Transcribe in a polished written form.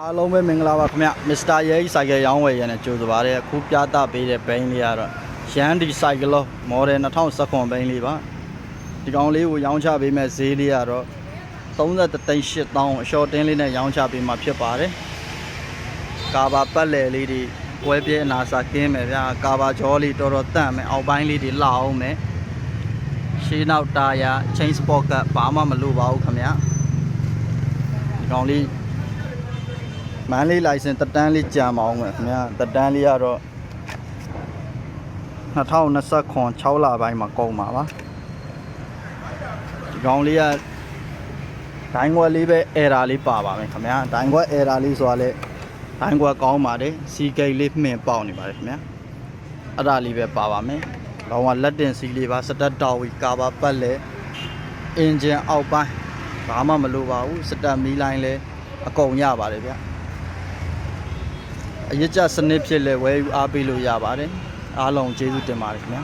အားလုံးပဲမင်္ဂလာပါခင်ဗျမစ္စတာရဲကြီးဆိုင်ကယ်ရောင်းဝယ်ရတဲ့ကြိုးစပါတဲ့အခုပြသပေးတဲ့ဘိန်းလေးကတော့ရန်ဒီဆိုင်ကလောမော်ဒယ်2019ဘိန်းလေးပါဒီကောင်လေးကိုရောင်းချပေးမဲ့ဈေးလေးကတော့33,800အရှော့တင်းလေးနဲ့ရောင်းချပေးမှာဖြစ်ပါတယ်ကာဘာပတ်လည်လေးတွေပွဲပြဲအနာစာကင်းမယ်ဗျာကာဘာကြောလေးတော်တော်တန့်မယ်အောက်ပိုင်းလေးတွေလှအောင်မယ်ရှေးနောက်တာယာ chain spot ကဘာမှမလိုပါဘူးခင်ဗျဒီကောင်လေးမန်လေးလိုင်စင်တက်တန်းလေးကြာမအောင်မယ်ခင်ဗျာတက်တန်းလေးကတော့2029 6လပိုင်းမှာကုန်ပါပါဒီကောင်လေးကဒိုင်းခွက်လေးပဲအဲရာလေးပါပါမယ်ခင်ဗျာဒိုင်းခွက်အဲရာလေးဆိုတာလေဒိုင်းခွက်ကောင်းပါတယ်စီဂိတ်လေးမှင်ပေါက်နေပါတယ်ခင်ဗျာအဲ့ဒါလေးပဲပါပါမယ်လောကလက်တင်စီလေးပါစတက်တော်ဝီကာဘာပတ်လေအင်ဂျင်အောက်ပိုင်းဘာမှမလိုပါဘူးစတက်မီလိုင်းလဲအကုန်ရပါတယ်ဗျအရစ်ကျစနစ်ဖြစ်လဲဝယ်ယူအားပေးလို့ရပါတယ်အားလုံးကျေးဇူးတင်ပါတယ်ခင်ဗျာ